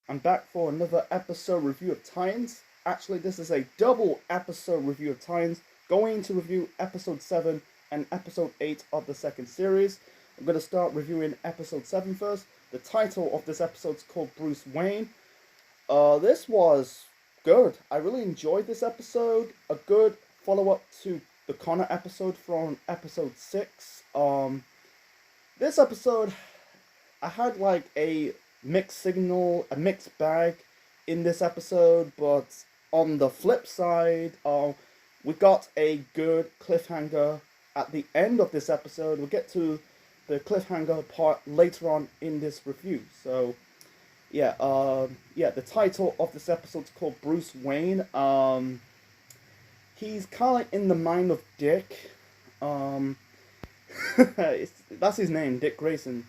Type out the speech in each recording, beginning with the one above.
I'm back for another episode review of Titans. Actually, this is a double episode review of Titans, going to review episode 7 and episode 8 of the second series. I'm going to start reviewing episode 7 first. The title of this episode is called Bruce Wayne. This was good. I really enjoyed this episode. A good follow up to the Connor episode from episode 6. This episode, I had like a mixed signal, a mixed bag in this episode, but on the flip side, we got a good cliffhanger at the end of this episode. We'll get to the cliffhanger part later on in this review. So, the title of this episode is called Bruce Wayne. He's kind of like in the mind of Dick. That's his name, Dick Grayson.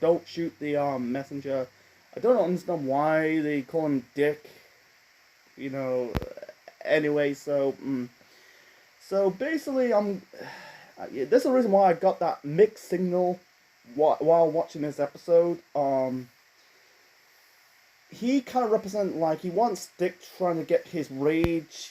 Don't shoot the messenger. I don't understand why they call him Dick. Anyway, so basically, this is the reason why I got that mixed signal while watching this episode. He kind of represents like he wants Dick trying to get his rage.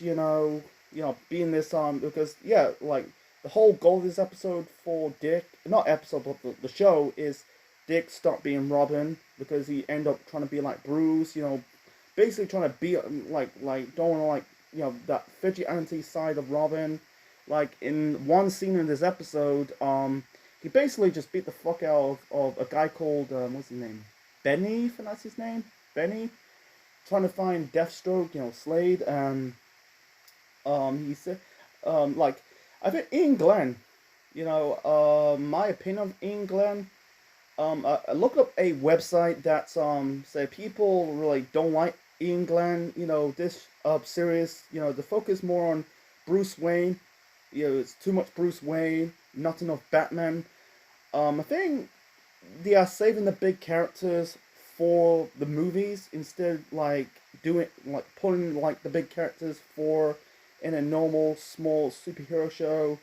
Being this because like the whole goal of this episode for Dick, not episode, but the show is Dick stop being Robin because he end up trying to be like Bruce, basically trying to be like don't want to that vigilante side of Robin. Like in one scene in this episode, he basically just beat the fuck out of a guy called what's his name, Benny, if that's his name, Benny, trying to find Deathstroke, Slade, and he said like I think Ian Glenn, my opinion of Ian Glenn. I looked up a website that say people really don't like Ian Glenn. This series. The focus more on Bruce Wayne. It's too much Bruce Wayne, not enough Batman. I think they are saving the big characters for the movies instead, like doing like putting like the big characters for in a normal small superhero show.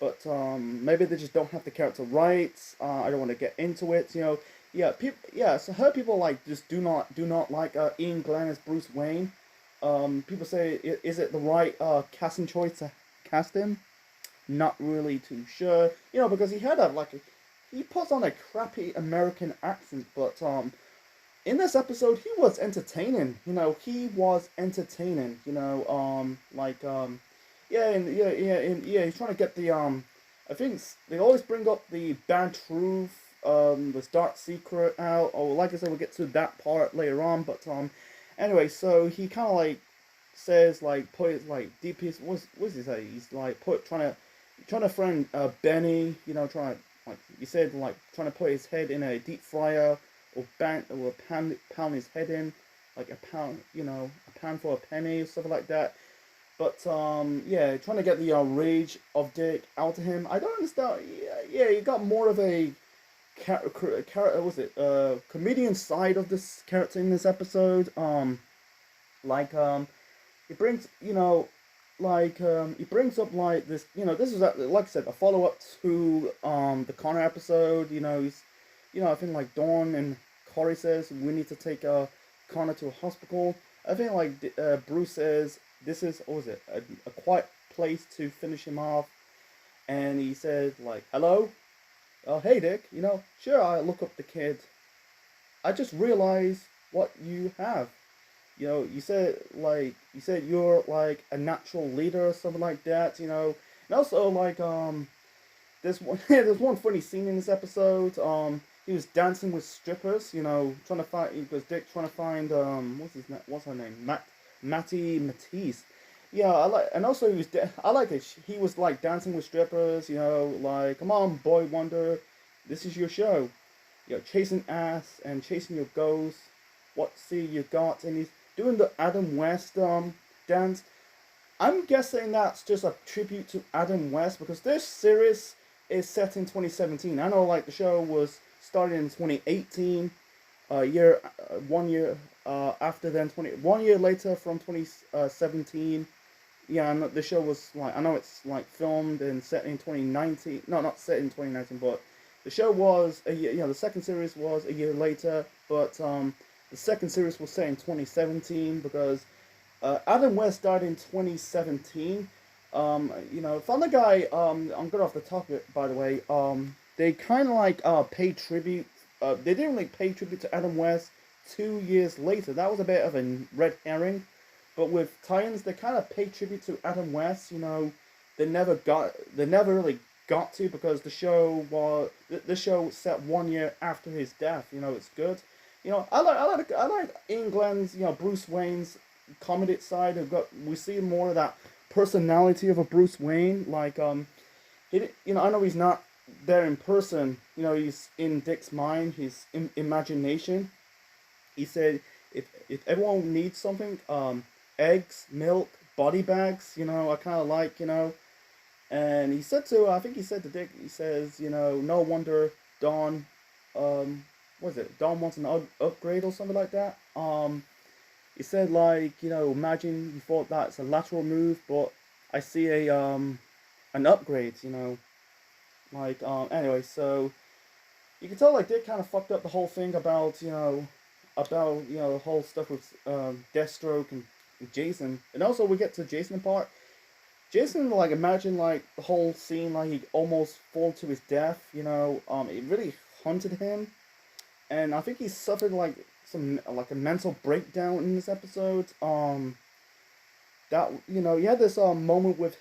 But maybe they just don't have the character rights. I don't want to get into it. So I heard people like just do not like Ian Glenn as Bruce Wayne. People say is it the right casting choice to cast him? Not really too sure. Because he had he puts on a crappy American accent, but in this episode he was entertaining. He was entertaining. He's trying to get the I think they always bring up the bad truth, the dark secret out. Or like I said, we'll get to that part later on. But anyway, so he kind of like says like put his like DPS. What's he say? He's like trying to friend Benny. Trying to like you said like trying to put his head in a deep fryer or pound his head in like a pound a pound for a penny or stuff like that. But trying to get the rage of Dick out of him. I don't understand. You got more of a comedian side of this character in this episode. It brings it brings up like this. This is like I said, a follow up to the Connor episode. I think like Dawn and Corey says we need to take Connor to a hospital. I think like Bruce says. This is, what was it, a quiet place to finish him off. And he said, like, hello? Hey, Dick, sure, I look up the kid. I just realized what you have. You said you're, like, a natural leader or something like that, And also, like, there's one funny scene in this episode. He was dancing with strippers, trying to find, because Dick trying to find, what's her name? Matty Matisse. And also I like it. He was like dancing with strippers, like, come on, boy wonder, this is your show. Chasing ass and chasing your goals. What see you got? And he's doing the Adam West dance. I'm guessing that's just a tribute to Adam West because this series is set in 2017. I know like the show was started in 2018. Year 1 year after then 1 year later from 2017. And the show was like I know it's like filmed and set in 2019. No, not set in 2019, but the show was a year. The second series was a year later, but the second series was set in 2017 because Adam West died in 2017. Family Guy. I'm good off the topic, by the way. They kind of like paid tribute. They didn't really pay tribute to Adam West 2 years later. That was a bit of a red herring. But with Titans, they kind of paid tribute to Adam West. They never really got to because the show was set 1 year after his death. It's good. I like England's Bruce Wayne's comedic side. We see more of that personality of a Bruce Wayne. I know he's not there in person. He's in Dick's mind, his imagination. He said if everyone needs something, eggs, milk, body bags. I kind of like. And he said I think he said to Dick, he says, no wonder Dawn, what is it? Dawn wants an upgrade or something like that. He said imagine you thought that's a lateral move, but I see an upgrade. Anyway, so you can tell Dick kind of fucked up the whole thing about the whole stuff with Deathstroke and Jason, and also we get to Jason part. Jason, imagine, the whole scene, he almost fall to his death, it really haunted him. And I think he suffered, a mental breakdown in this episode. He had this, moment with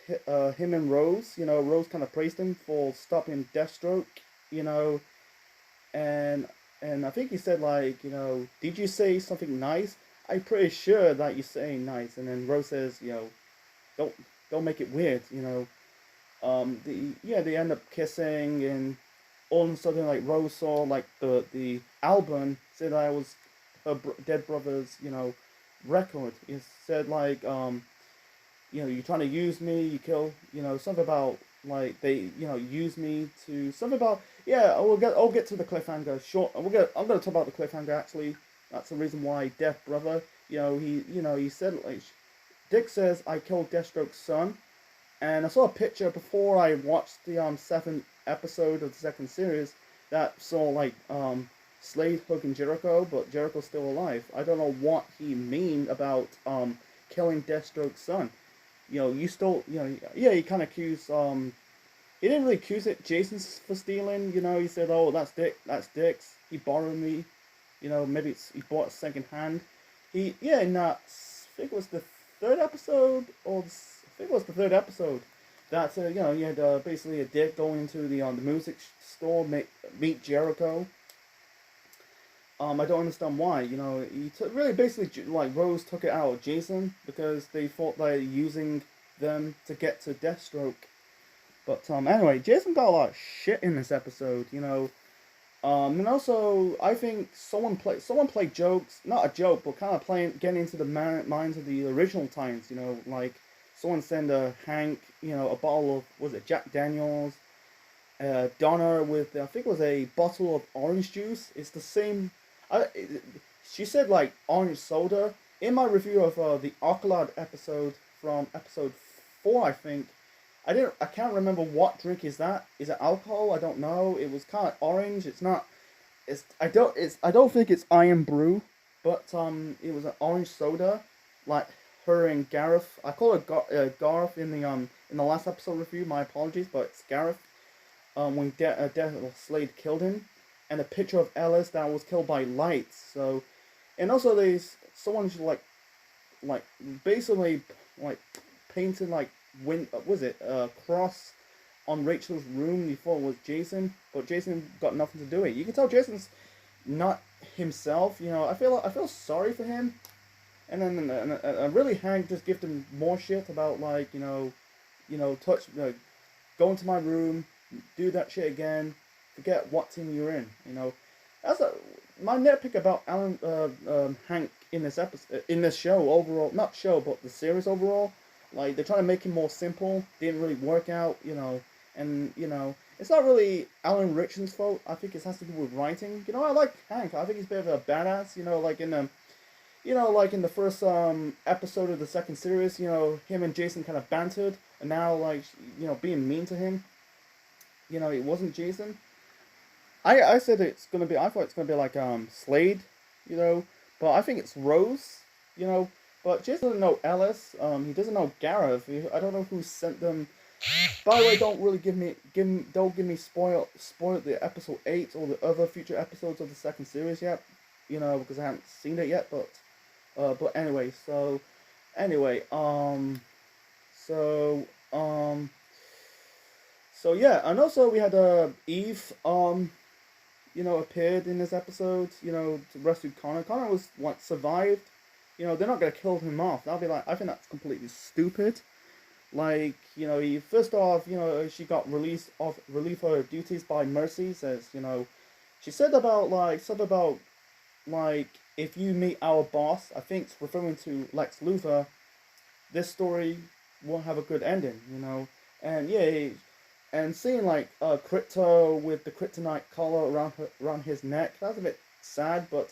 him and Rose. Rose kind of praised him for stopping Deathstroke, and I think he said, did you say something nice? I'm pretty sure that you're saying nice. And then Rose says, don't make it weird. They end up kissing, and all of a sudden, Rose saw the album, said that it was her dead brother's record. It said you're trying to use me, you kill, something about they use me to something about I'll get to the cliffhanger I'm gonna talk about the cliffhanger actually. That's the reason why Death Brother, he said Dick says I killed Deathstroke's son, and I saw a picture before I watched the seventh episode of the second series that saw Slade hugging Jericho, but Jericho's still alive. I don't know what he mean about killing Deathstroke's son. You stole. He kind of accused. He didn't really accuse it Jason's for stealing. He said, "Oh, that's Dick's. He borrowed me. Maybe he bought it second hand." I think it was the third episode, that you had basically a Dick going into the music store, meet Jericho. I don't understand why. Really basically Rose took it out of Jason because they thought they were using them to get to Deathstroke. But anyway, Jason got a lot of shit in this episode. And also I think someone played jokes, not a joke, but kind of getting into the minds of the original Titans. Someone sent Hank, a bottle of, was it Jack Daniels? Donna with, I think it was a bottle of orange juice. It's the same. She said orange soda. In my review of the Arcalad episode from episode 4, I think, I can't remember what drink is that. Is it alcohol? I don't know. It was kind of orange. I don't think it's Iron Brew, but it was an orange soda, her and Gareth. I call it Gareth in the last episode review. My apologies, but it's Gareth. When Slade killed him, and a picture of Ellis that was killed by lights. So, and also someone basically painted cross on Rachel's room. You thought it was Jason, but Jason got nothing to do with it. You can tell Jason's not himself. I feel sorry for him. And then really Hank just gave him more shit about touch, go into my room, do that shit again, forget what team you're in. That's my nitpick about Hank in this episode, in this show overall, not show but the series overall. They're trying to make him more simple, didn't really work out, and it's not really Alan Richardson's fault. I think it has to do with writing. I like Hank. I think he's a bit of a badass. In the first episode of the second series, him and Jason kind of bantered, and now being mean to him. It wasn't Jason. I said I thought it's gonna be Slade, but I think it's Rose, you know. But Jason doesn't know Ellis. He doesn't know Gareth. I don't know who sent them. By the way, don't really don't give me spoil the episode 8 or the other future episodes of the second series yet, you know, because I haven't seen it yet. But anyway, anyway, so um, so yeah, and also we had Eve you know, appeared in this episode, you know, to rescue Connor. Connor was what survived. You know, they're not gonna kill him off. That'll be like, I think that's completely stupid. Like, you know, first off, you know, she got relief of her duties by Mercy. Says, you know, she said about like something about like if you meet our boss, I think it's referring to Lex Luthor. This story won't have a good ending, you know. And yeah, and seeing like Crypto with the kryptonite collar around his neck, that's a bit sad, but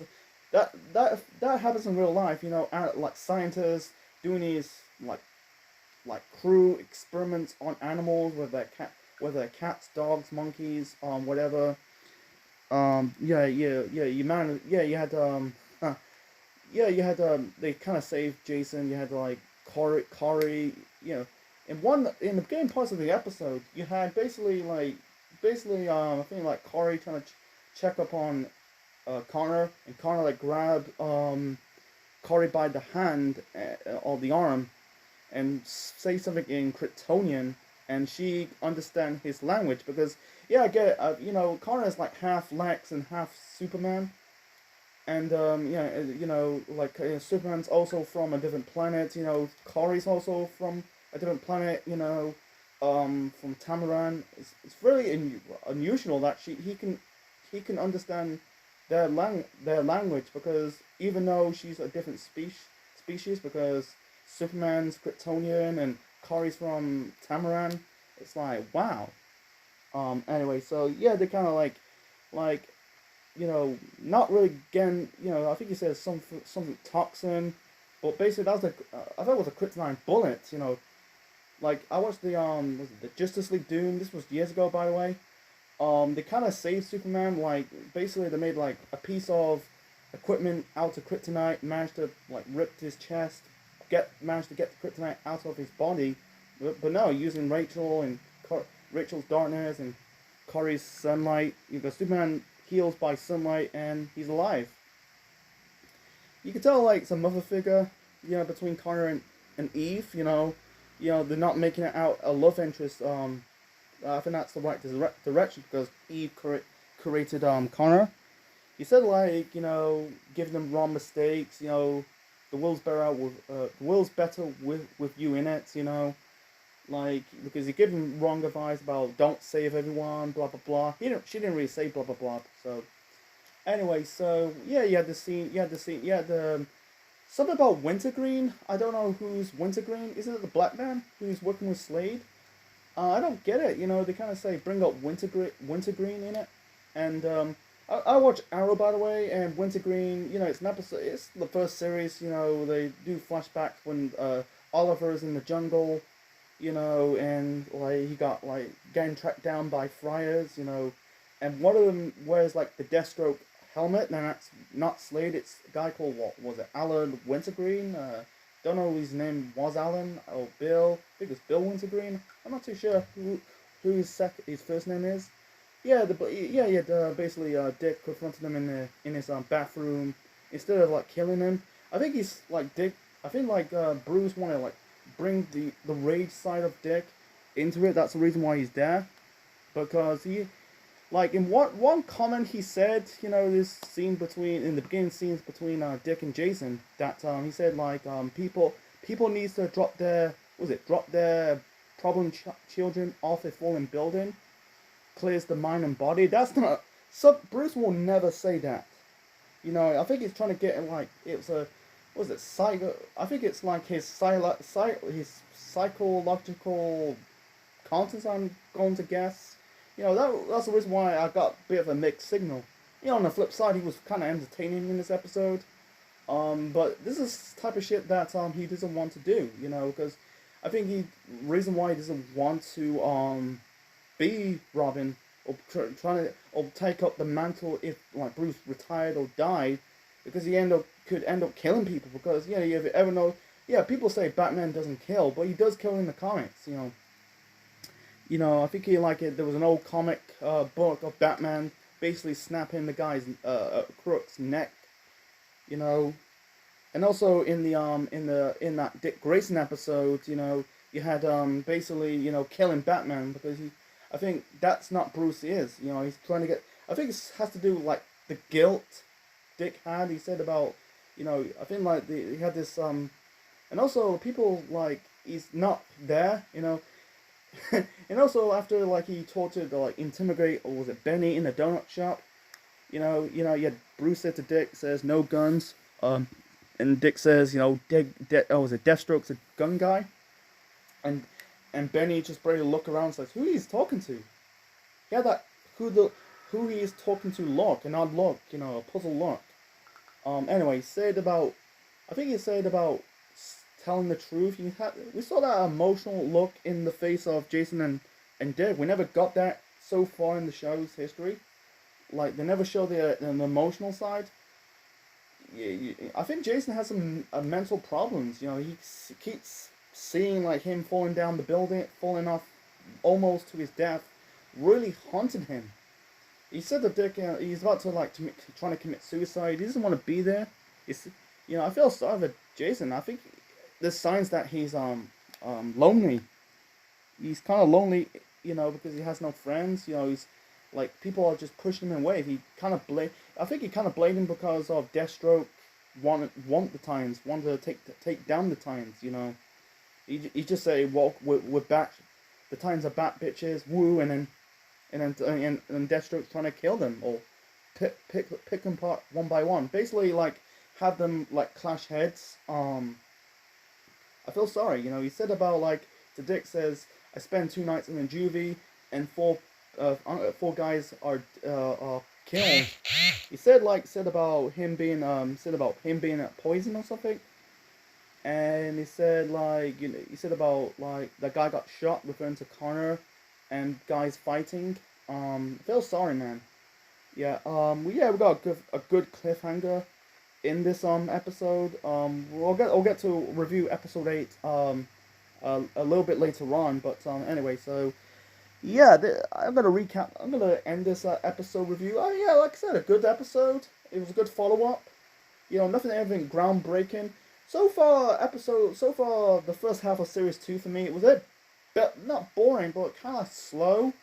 that happens in real life, you know. Like scientists doing these like cruel experiments on animals, whether cats, dogs, monkeys, whatever. Yeah. You had yeah, you had they kind of saved Jason. You had like Corey, you know, in the beginning parts of the episode, you had basically I think like Corey trying to check up on Connor, and Connor like grabbed Corey by the hand or the arm and say something in Kryptonian, and she understand his language because yeah, I get it. You know, Connor is like half Lex and half Superman, and yeah, you know, like Superman's also from a different planet. You know, Corey's also from a different planet. You know, from Tamaran. It's really unusual that he can understand their language because even though she's a different species because Superman's Kryptonian and Corey's from Tamaran, it's like wow. Anyway, so yeah, they kind of like you know, not really getting, you know, I think he said something toxin, but basically that was I thought it was a kryptonite bullet, you know. Like I watched was it the Justice League Doom? This was years ago, by the way. They kind of saved Superman. Like basically, they made like a piece of equipment out of kryptonite, managed to like rip his chest, managed to get the kryptonite out of his body, but no, using Rachel's darkness and Corey's sunlight. You know, Superman heals by sunlight and he's alive. You can tell like it's a mother figure, you know, between Connor and Eve. You know they're not making it out a love interest. I think that's the right direction because Eve created Connor. He said like, you know, giving them wrong mistakes. You know, the world's better with you in it. You know, like because he gave him wrong advice about don't save everyone, blah blah blah. She didn't really say blah blah blah. So anyway, so yeah, you had the something about Wintergreen. I don't know who's Wintergreen. Is it the black man who's working with Slade? I don't get it. You know, they kind of say bring up Wintergreen in it, and I watch Arrow, by the way, and Wintergreen. You know, it's an episode. It's the first series. You know, they do flashbacks when Oliver's in the jungle. You know, and like he got like getting tracked down by friars. You know, and one of them wears like the Deathstroke helmet, and that's not Slade. It's a guy called what was it, Alan Wintergreen. Don't know his name was Alan or Bill. I think it's Bill Wintergreen. I'm not too sure who his first name is. Yeah, basically Dick confronted him in his bathroom instead of like killing him. I think he's like Dick. I think like Bruce wanted to like bring the rage side of Dick into it. That's the reason why he's there, because he like in one comment he said, you know, this scene in the beginning scenes between Dick and Jason, that he said like people needs to drop their problem children off a fallen building, clears the mind and body. That's not Bruce will never say that. You know, I think he's trying to get like it's a psycho. I think it's like his psychological contents. I'm going to guess. You know, that's the reason why I got a bit of a mixed signal. You know, on the flip side, he was kind of entertaining in this episode. But this is the type of shit that he doesn't want to do. You know, because I think reason why he doesn't want to be Robin or trying to take up the mantle if like Bruce retired or died, because he ended up could end up killing people because you ever know, people say Batman doesn't kill, but he does kill in the comics. I think there was an old comic book of Batman basically snapping the guy's crook's neck. You know, and also in that Dick Grayson episode, you had basically killing Batman because I think that's not Bruce is. He's trying to get. I think it has to do with like the guilt Dick had. He said about I think like he had this and also people like he's not there. And also after like he tortured or like intimidate or was it Benny in the donut shop. You had Bruce said to Dick says no guns. And Dick says, was it Deathstroke's a gun guy? And Benny just barely look around and says, who he's talking to? Yeah, that who he is talking to look, an odd look, a puzzle look. Anyway, I think he said about telling the truth. We saw that emotional look in the face of Jason and Dick. We never got that so far in the show's history. Like, they never show the emotional side. I think Jason has some mental problems. He keeps seeing like him falling down the building, falling off almost to his death, really haunted him. He said that Dick, he's about to trying to commit suicide. He doesn't want to be there. I feel sorry for Jason. I think there's signs that he's lonely. He's kind of lonely, because he has no friends. He's like people are just pushing him away. I think he kind of blamed him because of Deathstroke want the Titans, wanted to take down the Titans. He just say, well, we're back. The Titans are bat bitches. Woo, and then Deathstroke's trying to kill them or pick them apart one by one. Basically, like have them like clash heads. I feel sorry. He said about like the Dick says I spent 2 nights in a juvie and 4 guys are killed. He said about him being poison or something, and he said about like the guy got shot, referring to Connor, and guys fighting. I feel sorry, man. Yeah. We got a good cliffhanger in this episode. We'll get to review episode 8 a little bit later on, but anyway, so. Yeah, I'm gonna recap. I'm gonna end this episode review. Yeah, like I said, a good episode. It was a good follow-up. Anything groundbreaking. So far, the first half of series 2 for me, it was a bit not boring, but kind of slow,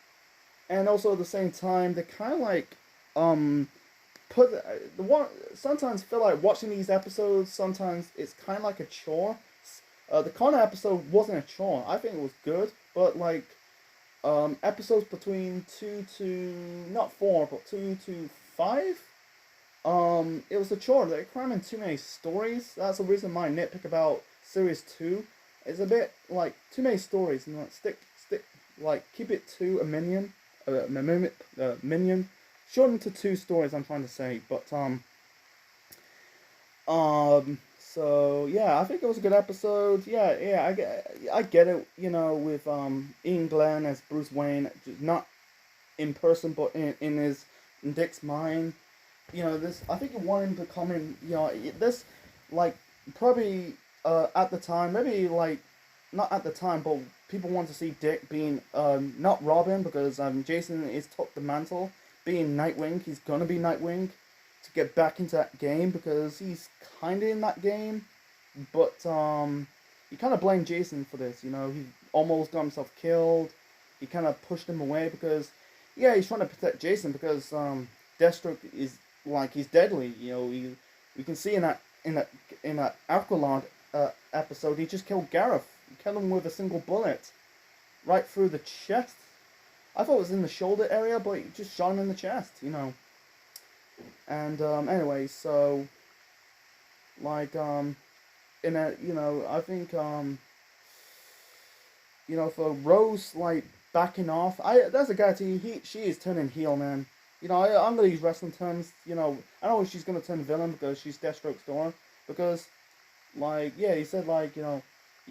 and also at the same time, they kind of like put the one. Sometimes feel like watching these episodes. Sometimes it's kind of like a chore. The Connor episode wasn't a chore. I think it was good, but like. Episodes between 2 to not 4 but 2 to 5. It was a chore. They're cramming too many stories. That's the reason my nitpick about series 2 is a bit like too many stories. Stick like keep it to a minion, minion. Shorten to 2 stories. I'm trying to say, but So yeah, I think it was a good episode. Yeah, I get it. With Ian Glenn as Bruce Wayne, not in person, but in Dick's mind. This I think you want him to come in. This like probably at the time, maybe like not at the time, but people want to see Dick being not Robin because Jason is took the mantle, being Nightwing. He's gonna be Nightwing. To get back into that game because he's kind of in that game, but you kind of blame Jason for this. He almost got himself killed. He kind of pushed him away because he's trying to protect Jason because Deathstroke is like he's deadly. We can see in that Aqualad episode he just killed Gareth. He killed him with a single bullet right through the chest. I thought it was in the shoulder area, but he just shot him in the chest. And anyway, so like in a I think for Rose like backing off, that's a guarantee she is turning heel, man. I'm gonna use wrestling terms. I know she's gonna turn villain because she's Deathstroke's daughter. Because like he said like you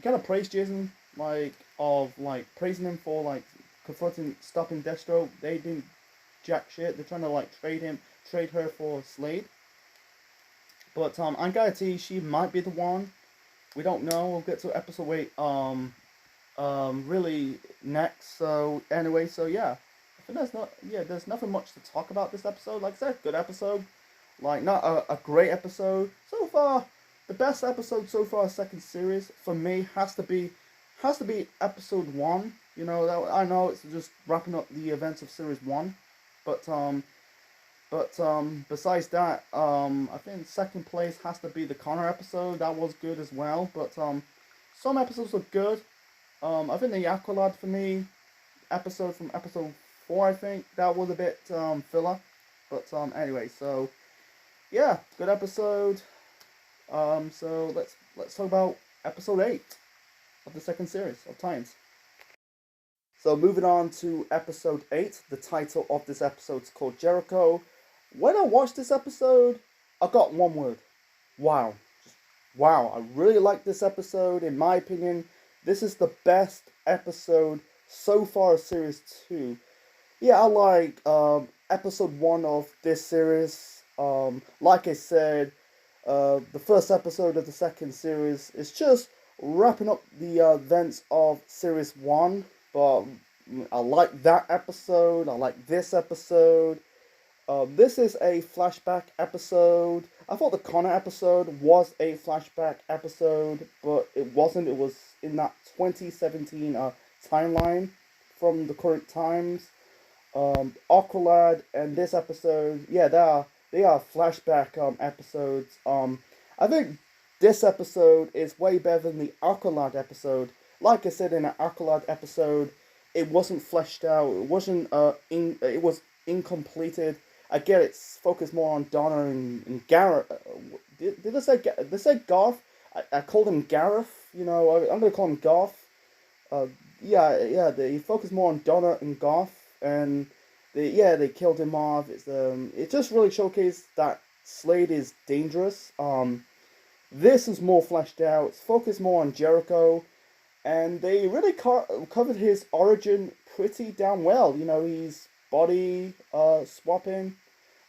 kind of praised Jason praising him for like stopping Deathstroke. They didn't jack shit. They're trying to like trade her for Slade. But I guarantee she might be the one. We don't know. We'll get to episode 8 really next. So anyway, so yeah. I think there's nothing much to talk about this episode. Like I said, good episode. Like not a great episode. So far, the best episode so far, second series, for me has to be episode 1. You know, that I know it's just wrapping up the events of series 1. But besides that, I think second place has to be the Connor episode. That was good as well. But some episodes were good. I think the Aqualad for me episode from episode 4, I think that was a bit filler. But anyway, so yeah, good episode. So let's talk about episode 8 of the second series of Titans. So moving on to episode 8, the title of this episode is called Jericho. When I watched this episode, I got one word. Wow. Just wow. I really like this episode. In my opinion, this is the best episode so far of series 2. Yeah, I like episode 1 of this series. Like I said, the first episode of the second series is just wrapping up the events of series 1. But I like that episode. I like this episode. This is a flashback episode. I thought the Connor episode was a flashback episode, but it wasn't. It was in that 2017 timeline from the current times. Aqualad and this episode, yeah, they are flashback episodes. I think this episode is way better than the Aqualad episode. Like I said in the Aqualad episode, it wasn't fleshed out. It wasn't it was incompleted. I get it's focused more on Donna and Gareth. Did I say they say Garth? I called him Gareth. You know, I'm gonna call him Garth. Yeah. They focus more on Donna and Garth, and they killed him off. It just really showcased that Slade is dangerous. This is more fleshed out. It's focused more on Jericho, and they really covered his origin pretty damn well. You know, he's body swapping,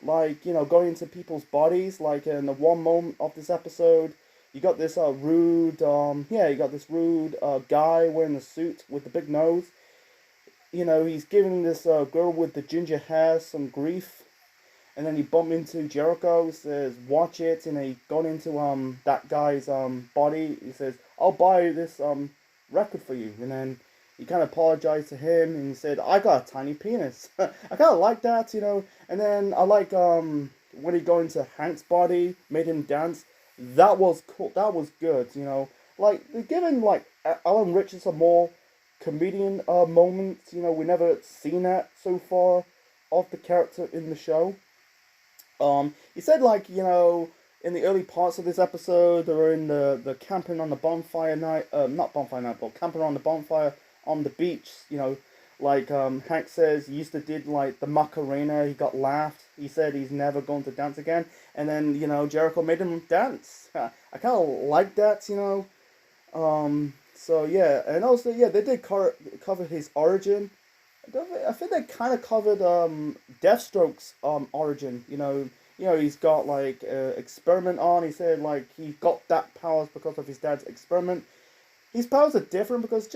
like, you know, going into people's bodies. Like in the one moment of this episode, you got this rude guy wearing a suit with the big nose. You know, he's giving this girl with the ginger hair some grief, and then he bumped into Jericho. He says, "Watch it," and he got into that guy's body. He says, "I'll buy this record for you," and then he kind of apologized to him, and he said, "I got a tiny penis." I kind of like that, you know. And then I like when he got into Hank's body, made him dance. That was cool. That was good, you know. Like they're giving like Alan Richards a more comedian moments. You know, we never seen that so far of the character in the show. He said, like, you know, in the early parts of this episode, they were in the camping on the bonfire night, not bonfire night, but camping on the bonfire on the beach, you know, like, Hank says he used to did, like, the Macarena, he got laughed, he said he's never going to dance again, and then, you know, Jericho made him dance. I kind of like that, you know. So, yeah, and also, yeah, they did cover his origin. I think they kind of covered Deathstroke's origin. You know, he's got like experiment on. He said like he got that powers because of his dad's experiment. His powers are different because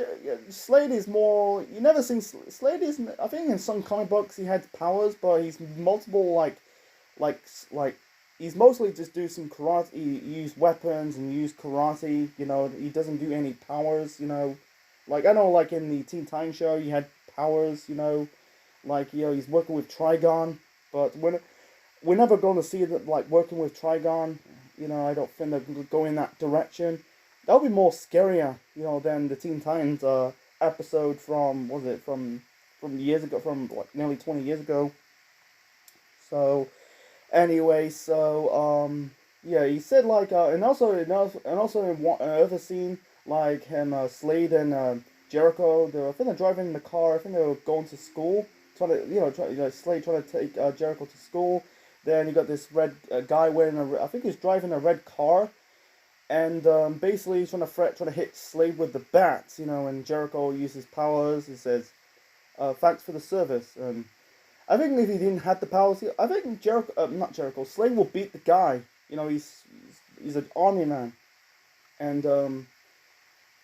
Slade is more. You never seen Slade is. I think in some comic books he had powers, but he's multiple like he's mostly just do some karate. He use weapons and use karate. You know, he doesn't do any powers. You know, like I know like in the Teen Titans show he had powers, you know, like, you know, he's working with Trigon, but we're never going to see that, like, working with Trigon. You know, I don't think they're going to go in that direction. That would be more scarier, you know, than the Teen Titans episode from years ago, from like nearly 20 years ago. So anyway, yeah, he said like and also in another scene, like him, Slade and Jericho, I think they're driving in the car. I think they were going to school, Slade trying to take Jericho to school. Then you got this red guy wearing I think he's driving a red car, and basically he's trying to hit Slade with the bats, you know. And Jericho uses powers. He says, "Thanks for the service." I think if he didn't have the powers, I think Slade will beat the guy. he's an army man, and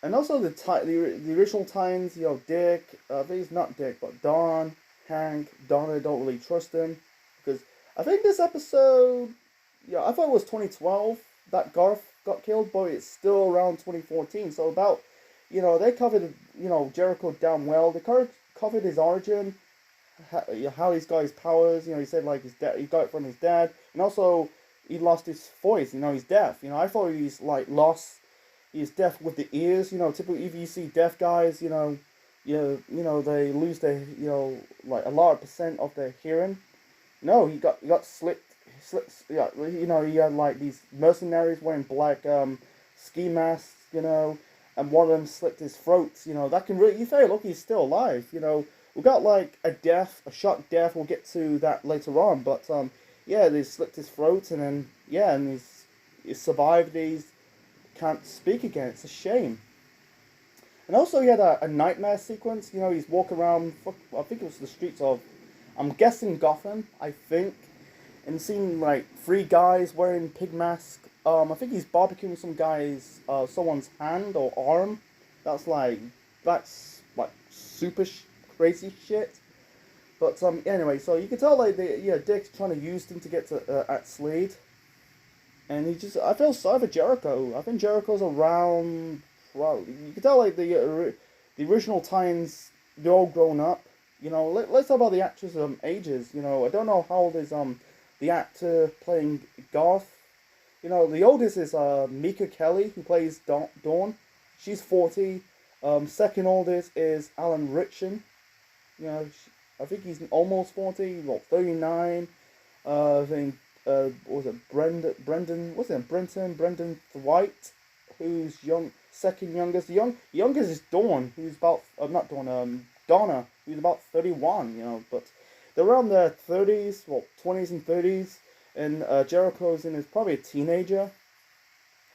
and also the original Titans, Dick, I think he's not Dick, but Don, Hank, Donna don't really trust him because I think this episode, I thought it was 2012 that Garth got killed, but it's still around 2014. So about, they covered, Jericho down well. They covered his origin, how he's got his powers. He said like his dad, he got it from his dad, and also he lost his voice. He's deaf. I thought he's like lost. He's deaf with the ears. Typically if you see deaf guys, they lose their, like a lot of percent of their hearing. No, he got slipped. Yeah, he had like these mercenaries wearing black ski masks, and one of them slit his throat. That can really, you say, look, he's still alive. We got like a shock death. We'll get to that later on, but yeah, they slit his throat, and then and he's survived. He's can't speak again. It's a shame. And also, he had a nightmare sequence. He's walking around. I think it was the streets of, I'm guessing Gotham. I think. And seeing like three guys wearing pig masks. I think he's barbecuing some guy's someone's hand or arm. That's like super crazy shit. But anyway, so you can tell like Dick's trying to use him to get to at Slade. And I feel sorry for Jericho. I think Jericho's around. Well, you can tell like the original Titans, they're all grown up. Let's talk about the actors' ages. I don't know how old is the actor playing Garth. The oldest is Mika Kelly, who plays Dawn. She's 40. Second oldest is Alan Ritchson. I think he's almost 40, 39. I think, what was it, Brendan Thwaight, who's second youngest. The youngest is Dawn, who's about, not Dawn, Donna, who's about 31, but they're around their 30s, 20s and 30s, and Jericho's probably a teenager.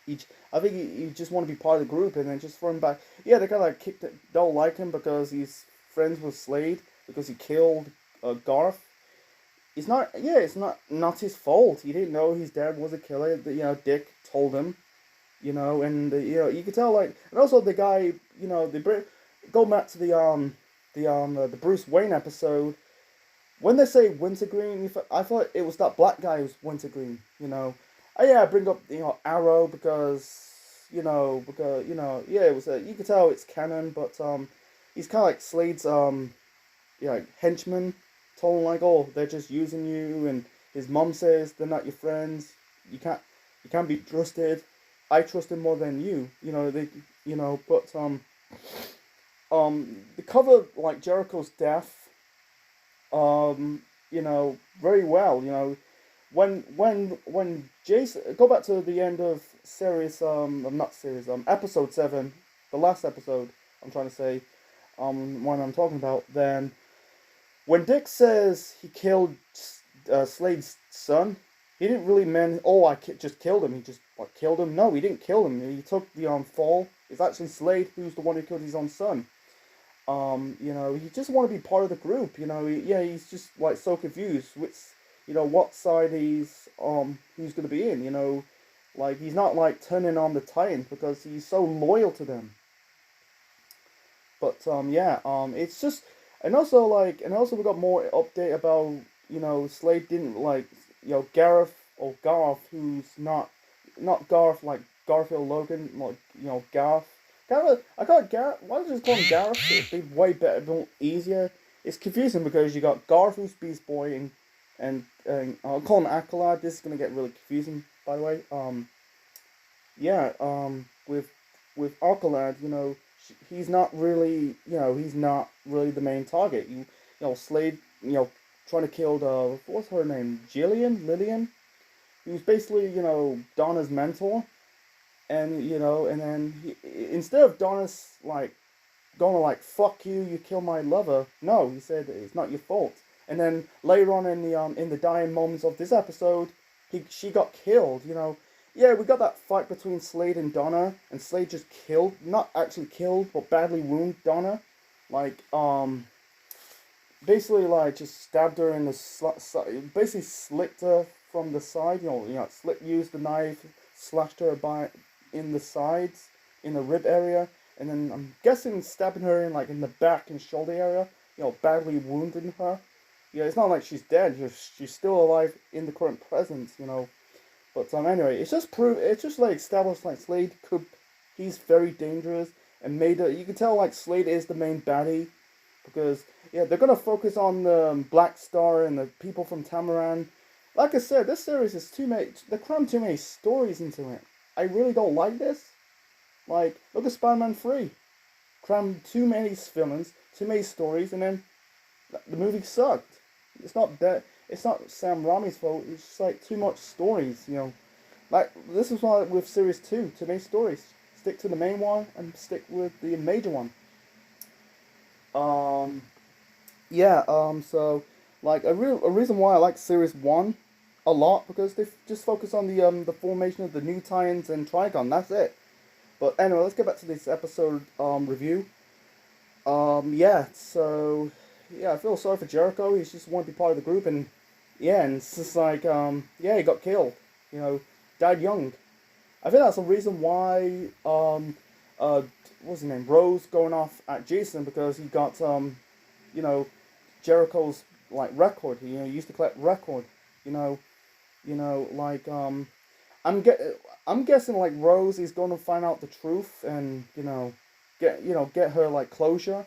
I think he just want to be part of the group, and then just throw him back. Yeah, they kind of kicked it. Don't like him because he's friends with Slade because he killed Garth. It's not his fault. He didn't know his dad was a killer. Dick told him. And you could tell like, and also the guy, go back to the Bruce Wayne episode. When they say Wintergreen, I thought it was that black guy who's Wintergreen. I bring up Arrow because it was you could tell it's canon, but he's kind of like Slade's henchman. Told him like, oh, they're just using you, and his mom says they're not your friends. You can't be trusted. I trust him more than you. But the cover like Jericho's death. Very well. When Jason, go back to the end of episode 7, the last episode. I'm trying to say, when I'm talking about then. When Dick says he killed Slade's son, he didn't really mean, oh, I just killed him. He just killed him. No, he didn't kill him. He took the fall. It's actually Slade who's the one who killed his own son. He just want to be part of the group. He's just like so confused. What side he's who's gonna be in. Like he's not like turning on the Titans because he's so loyal to them. But it's just. And also we got more update about, Slade didn't like, Gareth or Garth, who's not Garth like Garfield Logan, like, Garth. I call it Gareth. Why don't you just call him Gareth? It'd be way better, more easier. It's confusing because you got Garth who's Beast Boy and I'll call him Accolade. This is gonna get really confusing, by the way. With Accolade, he's not really, the main target. Slade, trying to kill what's her name? Lillian, who's basically, Donna's mentor. And, and then instead of Donna's, like, going like, fuck you, you killed my lover. No, he said, it's not your fault. And then later on in the dying moments of this episode, she got killed, Yeah, we got that fight between Slade and Donna, and Slade just killed, not actually killed, but badly wounded Donna. Like, basically, like, just stabbed her in the, basically slicked her from the side. Slip used the knife, slashed her in the sides, in the rib area, and then I'm guessing stabbing her in the back and shoulder area. Badly wounding her. It's not like she's dead. She's still alive in the current present. But anyway, it's just like established like Slade he's very dangerous and made it. You can tell like Slade is the main baddie because they're gonna focus on the Black Star and the people from Tamaran. Like I said, this series is too many. They cram too many stories into it. I really don't like this. Like, look at Spider-Man 3. Cram too many villains, too many stories, and then the movie sucked. It's not that. It's not Sam Raimi's fault. It's just like too much stories. Like this is why with Series 2, too many stories. Stick to the main one and stick with the major one. So like a reason why I like Series 1 a lot because they just focus on the formation of the new Titans and Trigon. That's it. But anyway, let's get back to this episode review. I feel sorry for Jericho. He's just wanted to be part of the group, and it's just like he got killed. Died young. I think that's the reason why what's his name, Rose going off at Jason because he got Jericho's like record. He used to collect record. I'm guessing like Rose is going to find out the truth and get her like closure.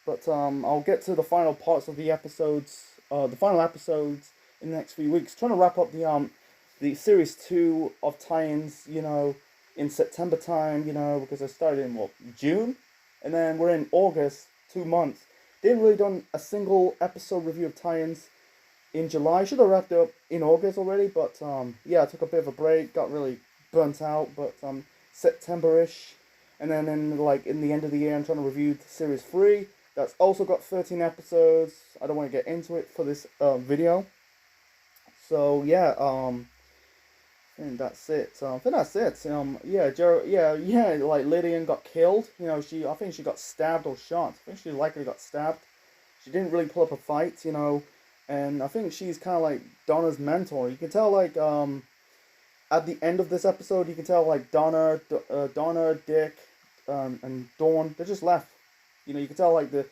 But I'll get to the final parts of the episodes, the final episodes in the next few weeks. Trying to wrap up the series 2 of tie-ins, in September time, because I started in June, and then we're in August, 2 months. Didn't really done a single episode review of tie-ins in July. Should have wrapped it up in August already, but I took a bit of a break, got really burnt out, but September-ish, and then in the end of the year, I'm trying to review series 3. That's also got 13 episodes. I don't want to get into it for this video. So I think that's it. Like Lydian got killed. I think she got stabbed or shot. I think she likely got stabbed. She didn't really pull up a fight, and I think she's kind of like Donna's mentor. You can tell like at the end of this episode, you can tell like Donna, Dick, and Dawn, they just left. You can tell like the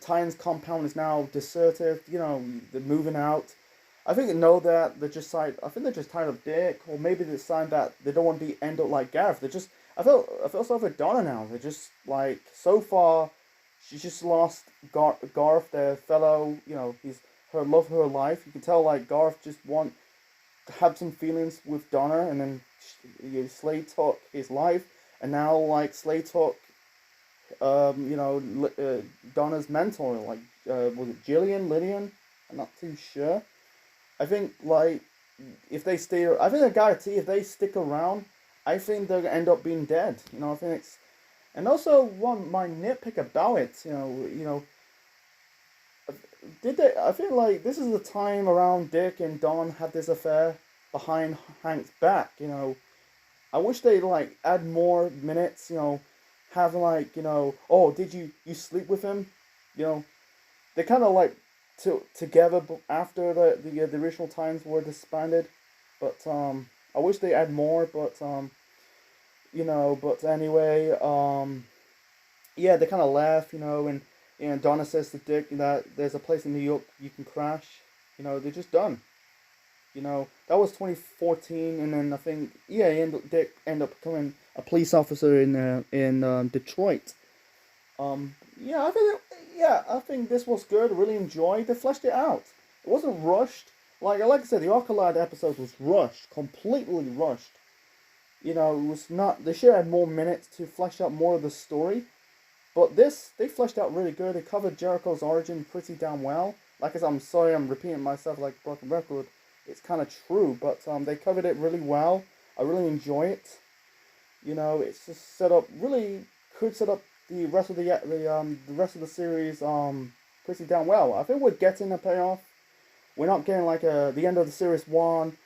Titans compound is now deserted. They're moving out. I think they know that they're just tired of Dick, or maybe they signed that they don't want to end up like Gareth. I feel sorry for Donna now. They're just like so far, she's just lost Gareth, their fellow. He's her love of her life. You can tell like Gareth just had some feelings with Donna, and then Slade took his life, and now like Slade took Donna's mentor, like, was it Lydian? I'm not too sure. I think, like, if they I guarantee if they stick around, I think they're going to end up being dead. I think it's, and also my nitpick about it, I feel like this is the time around Dick and Don had this affair behind Hank's back, I wish they'd, like, add more minutes, have like did you sleep with him, they kind of like together after the original times were disbanded, but I wish they add more, but but anyway, they kind of laugh, and Donna says to Dick that there's a place in New York you can crash, they're just done. That was 2014, and then I think Dick ended up becoming a police officer in Detroit. I think this was good. I really enjoyed. They fleshed it out. It wasn't rushed. Like I said, the Arcolad episode was rushed, completely rushed. It was not. They should have had more minutes to flesh out more of the story. But they fleshed out really good. They covered Jericho's origin pretty damn well. Like I said, I'm sorry I'm repeating myself like broken record. It's kind of true, but they covered it really well. I really enjoy it. It's just could set up the rest of the series pretty damn well. I think we're getting a payoff. We're not getting like the end of the series 1.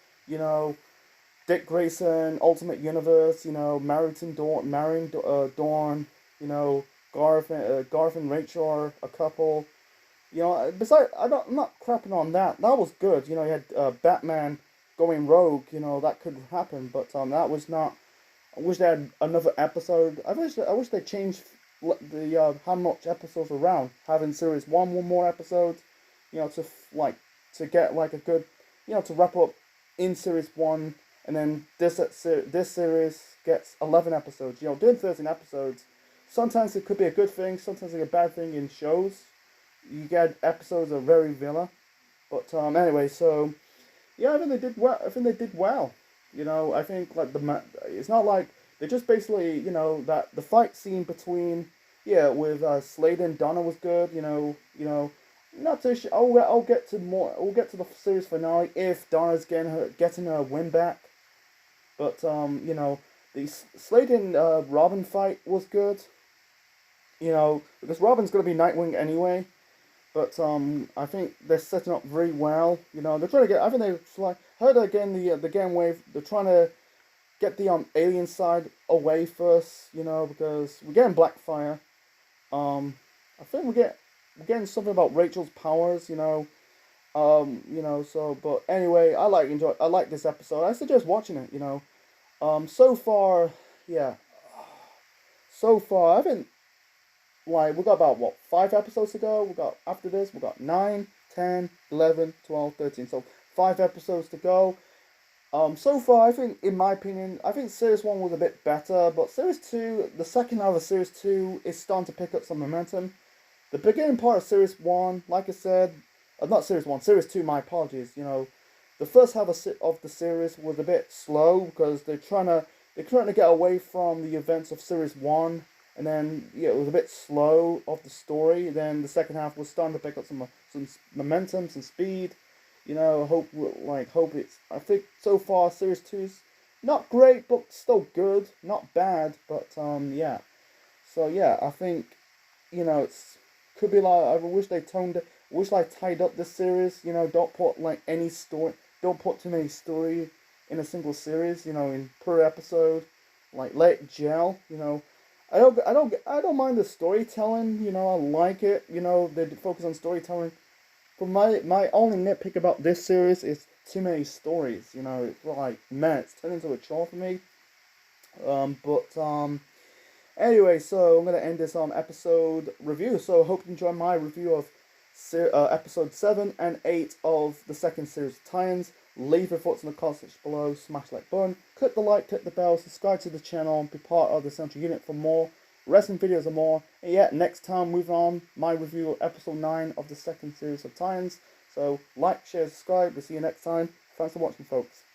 Dick Grayson, Ultimate Universe. Marrying Dawn. Garth and Rachel are a couple. Besides, I'm not crapping on that. That was good. You had Batman going rogue, you know, that could happen. But that was not. I wish they had another episode. I wish they changed the how much episodes around. Having series one more episode, you know, to get like a good, you know, to wrap up in series one, and then this series gets 11 episodes. You know, doing 13 episodes. Sometimes it could be a good thing. Sometimes it's a bad thing in shows. You get episodes that are very vanilla. But anyway, so yeah, I think they did well. I think they did well. You know, I think like it's not like they just basically, you know, that the fight scene between, yeah, with Slade and Donna was good. Not to I'll get to more. We'll get to the series finale if Donna's getting her win back. But you know, the Slade and Robin fight was good. You know, because Robin's gonna be Nightwing anyway. But I think they're setting up very well. You know, they're trying to get. I think they like heard again the game wave. They're trying to get the alien side away first. You know, because we're getting Blackfire. I think we're getting something about Rachel's powers. So but anyway, I like this episode. I suggest watching it. You know, so far, yeah, so far I haven't. Like, we got about, what, 5 episodes to go? After this, we got 9, 10, 11, 12, 13. So, 5 episodes to go. So far, I think, in my opinion, I think Series 1 was a bit better. But Series 2, the second half of Series 2 is starting to pick up some momentum. The beginning part of Series 1, like I said, not Series 1, Series 2, my apologies. You know, the first half of the series was a bit slow because they're trying to get away from the events of Series 1. And then, yeah, it was a bit slow of the story. Then the second half was starting to pick up some momentum, some speed. You know, hope it's. I think so far Series 2's not great, but still good. Not bad, but yeah. So yeah, I think, you know, it's could be like I wish they toned it. I wish I tied up this series. You know, don't put like any story. Don't put too many story in a single series. You know, in per episode. Like let it gel. You know. I don't mind the storytelling. You know, I like it. You know, they focus on storytelling. But my only nitpick about this series is too many stories. You know, it's like, man, it's turned into a chore for me. Anyway, so I'm gonna end this episode review. So hope you enjoy my review of episode 7 and 8 of the second series of Titans. Leave your thoughts in the comments section below, smash the like button, click the like, click the bell, subscribe to the channel, and be part of the Central Unit for more wrestling videos and more. And yeah, next time, moving on, my review of episode 9 of the second series of Titans. So, like, share, subscribe, we'll see you next time. Thanks for watching, folks.